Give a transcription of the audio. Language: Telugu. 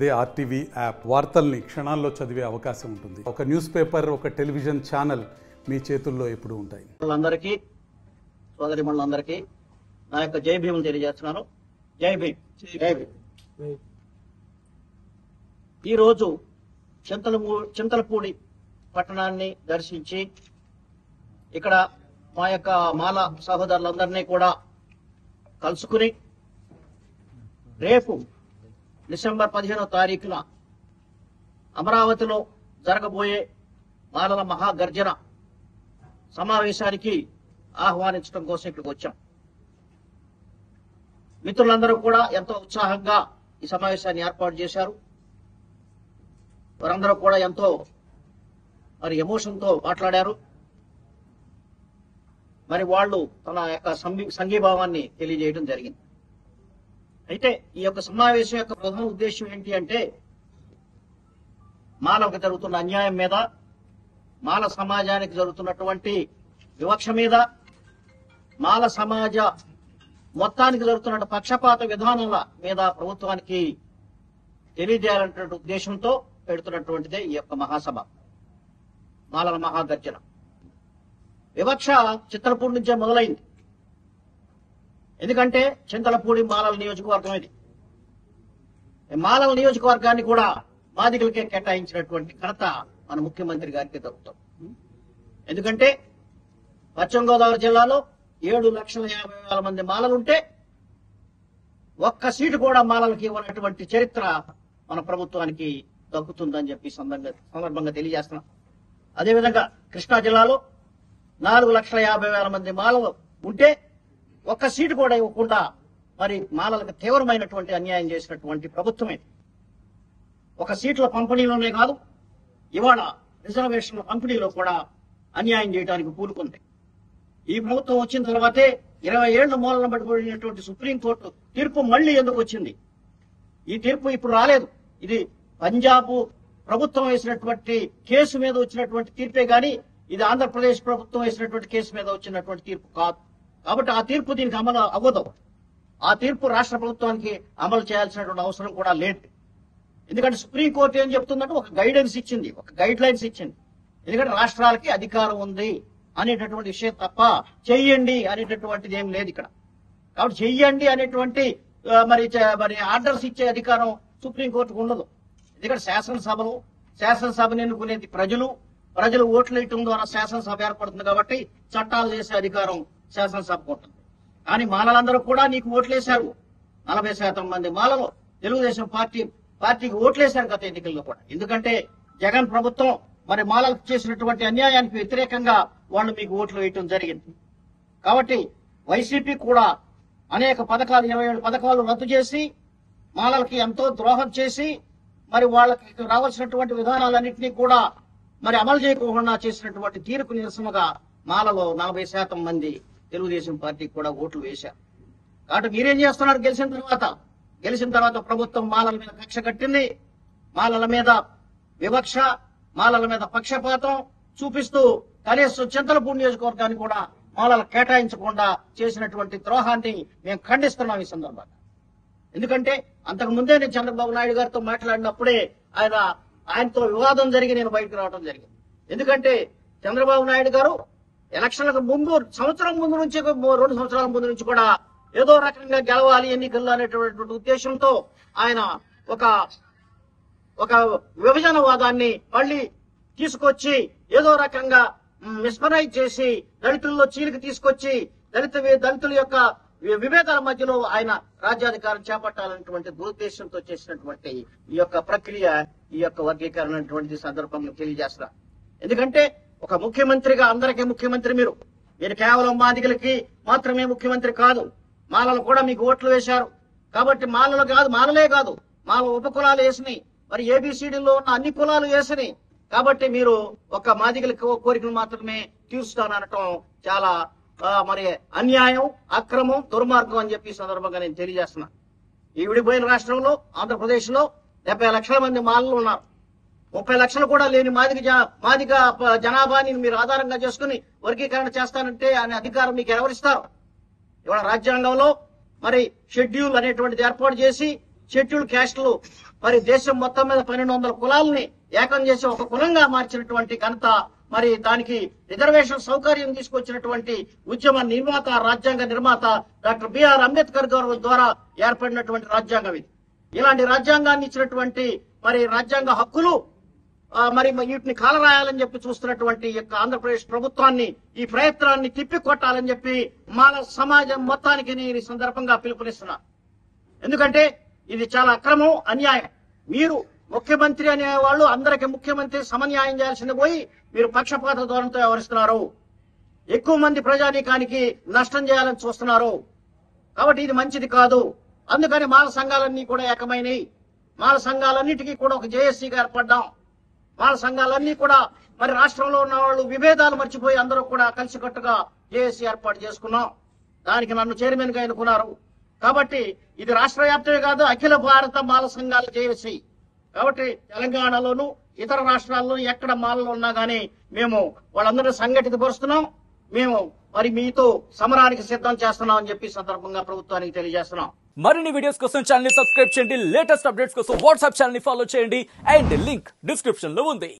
అదే ఆర్టీవీ యాప్ వార్తల్ని క్షణాల్లో చదివే అవకాశం ఉంటుంది. ఒక న్యూస్ పేపర్, ఒక టెలివిజన్ ఛానల్ మీ చేతుల్లో ఎప్పుడూ ఉంటాయి. అందరికీ, సోదరిమణులందరికీ నా యొక్క జై భీములు తెలియజేస్తున్నాను. జై భీమ్. జై భీమ్. ఈరోజు చింతలపూడి పట్టణాన్ని దర్శించి ఇక్కడ మా యొక్క మాల సహోదరులందరినీ కూడా కలుసుకుని రేపు డిసెంబర్ 15వ తారీఖున అమరావతిలో జరగబోయే మాలల మహాగర్జన సమావేశానికి ఆహ్వానించడం కోసం ఇక్కడికి వచ్చాం. మిత్రులందరూ కూడా ఎంతో ఉత్సాహంగా ఈ సమావేశాన్ని ఏర్పాటు చేశారు. వారందరూ కూడా ఎంతో ఎమోషన్తో మాట్లాడారు. వాళ్ళు తన యొక్క సంఘీభావాన్ని తెలియజేయడం జరిగింది. అయితే ఈ యొక్క సమావేశం యొక్క ప్రధాన ఉద్దేశం ఏంటి అంటే, మానవకు జరుగుతున్న అన్యాయం మీద, మాల సమాజానికి జరుగుతున్నటువంటి వివక్ష మీద, మాల సమాజ మొత్తానికి జరుగుతున్న పక్షపాత విధానాల మీద ప్రభుత్వానికి తెలియజేయాలనేటువంటి ఉద్దేశంతో పెడుతున్నటువంటిదే ఈ యొక్క మహాసభ, మాలల మహాగర్జన. వివక్ష చింతలపూడి నుంచే మొదలైంది. ఎందుకంటే చింతలపూడి మాలల నియోజకవర్గం ఇది. మాలల నియోజకవర్గాన్ని కూడా మాదిగలకే కేటాయించినటువంటి ఘనత మన ముఖ్యమంత్రి గారికి దక్కుతాం. ఎందుకంటే పశ్చిమ గోదావరి జిల్లాలో 7,50,000 మంది మాలలుంటే ఒక్క సీటు కూడా మాలలకి ఇవ్వనటువంటి చరిత్ర మన ప్రభుత్వానికి దక్కుతుందని చెప్పి సందర్భంగా తెలియజేస్తున్నాం. అదేవిధంగా కృష్ణా జిల్లాలో 4,50,000 మంది మాలలు ఉంటే ఒక్క సీటు కూడా ఇవ్వకుండా మాలలకు తీవ్రమైనటువంటి అన్యాయం చేసినటువంటి ప్రభుత్వమే. ఒక సీట్ల పంపిణీలోనే కాదు, ఇవాళ రిజర్వేషన్ల పంపిణీలో కూడా అన్యాయం చేయడానికి పూనుకుంది. ఈ ప్రభుత్వం వచ్చిన తర్వాతే 20 ఏళ్ల మూలన పడిపోయినటువంటి సుప్రీంకోర్టు తీర్పు మళ్లీ ఎందుకు వచ్చింది? ఈ తీర్పు ఇప్పుడు రాలేదు. ఇది పంజాబ్ ప్రభుత్వం వేసినటువంటి కేసు మీద వచ్చినటువంటి తీర్పే గాని ఇది ఆంధ్రప్రదేశ్ ప్రభుత్వం వేసినటువంటి కేసు మీద వచ్చినటువంటి తీర్పు కాదు. కాబట్టి ఆ తీర్పు దీనికి అమలు అవ్వదు. ఆ తీర్పు రాష్ట్ర ప్రభుత్వానికి అమలు చేయాల్సినటువంటి అవసరం కూడా లేదు. ఎందుకంటే సుప్రీంకోర్టు ఏం చెప్తుందంటే ఒక గైడెన్స్ ఇచ్చింది, ఒక గైడ్ లైన్స్ ఇచ్చింది. ఎందుకంటే రాష్ట్రాలకి అధికారం ఉంది అనేటటువంటి విషయం తప్ప చెయ్యండి అనేటటువంటిది ఏం లేదు ఇక్కడ. కాబట్టి చెయ్యండి అనేటువంటి ఆర్డర్స్ ఇచ్చే అధికారం సుప్రీంకోర్టుకు ఉండదు. ఎందుకంటే శాసనసభను ఎన్నుకునేది ప్రజలు ఓట్లు వేయటం ద్వారా శాసనసభ ఏర్పడుతుంది. కాబట్టి చట్టాలు చేసే అధికారం శాసనసభకు ఉంటుంది. కానీ మాలలందరూ కూడా నీకు ఓట్లేశారు. 40% మంది మాలలు తెలుగుదేశం పార్టీకి ఓట్లేశారు గత ఎన్నికల్లో కూడా. ఎందుకంటే జగన్ ప్రభుత్వం మాలలకు చేసినటువంటి అన్యాయానికి వ్యతిరేకంగా వాళ్ళు మీకు ఓట్లు వేయటం జరిగింది. కాబట్టి వైసీపీ కూడా అనేక పథకాలు 27 పథకాలు రద్దు చేసి మాలలకి ఎంతో ద్రోహం చేసి వాళ్ళకి రావాల్సినటువంటి విధానాలన్నింటినీ కూడా అమలు చేయకుండా చేసినటువంటి తీరుకు నిరసనగా మాలలో 40% మంది తెలుగుదేశం పార్టీకి కూడా ఓట్లు వేశారు. కాబట్టి మీరేం చేస్తున్నారు? గెలిచిన తర్వాత ప్రభుత్వం మాలల మీద కక్ష కట్టింది. మాలల మీద వివక్ష, మాలల మీద పక్షపాతం చూపిస్తూ కనీసం చింతలపూడి నియోజకవర్గాన్ని కూడా మాలలు కేటాయించకుండా చేసినటువంటి ద్రోహాన్ని మేము ఖండిస్తున్నాం ఈ సందర్భంగా. ఎందుకంటే అంతకు ముందే నేను చంద్రబాబు నాయుడు గారితో మాట్లాడినప్పుడే ఆయనతో వివాదం జరిగి నేను బయటకు రావడం జరిగింది. ఎందుకంటే చంద్రబాబు నాయుడు గారు ఎలక్షన్లకు ముందు, సంవత్సరం ముందు నుంచి, 2 సంవత్సరాల ముందు నుంచి కూడా ఏదో రకంగా గెలవాలి ఎన్నికల్లో అనేటువంటి ఉద్దేశంతో ఆయన ఒక విభజనవాదాన్ని మళ్ళీ తీసుకొచ్చి ఏదో రకంగా మిస్మరైజ్ చేసి దళితుల్లో చీలిక తీసుకొచ్చి దళితుల యొక్క విభేదాల మధ్యలో ఆయన రాజ్యాధికారం చేపట్టాలనేటువంటి దురుద్దేశంతో చేసినటువంటి ఈ యొక్క ప్రక్రియ, ఈ యొక్క వర్గీకరణ అనేటువంటి సందర్భంగా తెలియజేస్తున్నారు. ఎందుకంటే ఒక ముఖ్యమంత్రిగా అందరికీ ముఖ్యమంత్రి మీరు కేవలం మాదిగలకి మాత్రమే ముఖ్యమంత్రి కాదు. మాలలు కూడా మీకు ఓట్లు వేశారు. కాబట్టి మాలలే కాదు మాల ఉపకులాలు వేసినాయి, ఏబిసిడీలో ఉన్న అన్ని కులాలు వేసినాయి. కాబట్టి మీరు ఒక మాదిగల కోరికలు మాత్రమే తీరుస్తాననటం చాలా అన్యాయం, అక్రమం, దుర్మార్గం అని చెప్పి సందర్భంగా నేను తెలియజేస్తున్నా. ఈ విడిపోయిన రాష్ట్రంలో ఆంధ్రప్రదేశ్ లో 70 లక్షల మంది మాలలు ఉన్నారు. 30 లక్షలు కూడా లేని మాదిగ జనాభాని మీరు ఆధారంగా చేసుకుని వర్గీకరణ చేస్తానంటే అనే అధికారం మీకు ఎవరిస్తారు? ఇవాళ రాజ్యాంగంలో షెడ్యూల్ అనేటువంటిది ఏర్పాటు చేసి షెడ్యూల్ క్యాస్టులు మరి దేశం మొత్తం మీద 1200 కులాలని ఏకం చేసి ఒక కులంగా మార్చినటువంటి ఘనత, మరి దానికి రిజర్వేషన్ సౌకర్యం తీసుకొచ్చినటువంటి ఉద్యమ నిర్మాత, రాజ్యాంగ నిర్మాత డాక్టర్ బిఆర్ అంబేద్కర్ గారి ద్వారా ఏర్పడినటువంటి రాజ్యాంగం ఇది. ఇలాంటి రాజ్యాంగాన్ని ఇచ్చినటువంటి మరి రాజ్యాంగ హక్కులు మరి వీటిని కాలరాయాలని చెప్పి చూస్తున్నటువంటి యొక్క ఆంధ్రప్రదేశ్ ప్రభుత్వాన్ని, ఈ ప్రయత్నాన్ని తిప్పికొట్టాలని చెప్పి మానవ సమాజం మొత్తానికి నేను ఈ సందర్భంగా పిలుపునిస్తున్నా. ఎందుకంటే ఇది చాలా అక్రమం, అన్యాయం. మీరు ముఖ్యమంత్రి అనేవాళ్ళు అందరికీ ముఖ్యమంత్రి సమన్యాయం చేయాల్సింది పోయి మీరు పక్షపాత ధోరణితో వ్యవహరిస్తున్నారు. ఎక్కువ మంది ప్రజానీకానికి నష్టం చేయాలని చూస్తున్నారు. కాబట్టి ఇది మంచిది కాదు. అందుకని మాల సంఘాలన్నీ కూడా ఏకమైనవి. మాల సంఘాలన్నిటికీ కూడా ఒక జేఏసీగా ఏర్పడ్డాం. మాల సంఘాలన్నీ కూడా మరి రాష్ట్రంలో ఉన్న వాళ్ళు విభేదాలు మర్చిపోయి అందరూ కూడా కలిసికట్టుగా జేఏసీ ఏర్పాటు చేసుకున్నాం. దానికి నన్ను చైర్మన్ గా ఎన్నుకున్నారు. కాబట్టి ఇది రాష్ట్ర వ్యాప్తమే కాదు, అఖిల భారత మాల సంఘాల జేఏసీ. కాబట్టి తెలంగాణలోను ఇతర రాష్ట్రాల్లో ఎక్కడ మాలలు ఉన్నా గానీ మేము వాళ్ళందరినీ సంఘటిత పరుస్తున్నాం. మేము మరి మీతో సమరానికి సిద్ధం చేస్తున్నాం అని చెప్పి సందర్భంగా ప్రభుత్వానికి తెలియజేస్తున్నాం. మరిన్ని వీడియోస్ కోసం ఛానల్ ని సబ్స్క్రైబ్ చేయండి. లేటెస్ట్ అప్డేట్స్ కోసం వాట్సాప్ ఛానల్ ని ఫాలో చేయండి. అండ్ లింక్ డిస్క్రిప్షన్ లో ఉంది.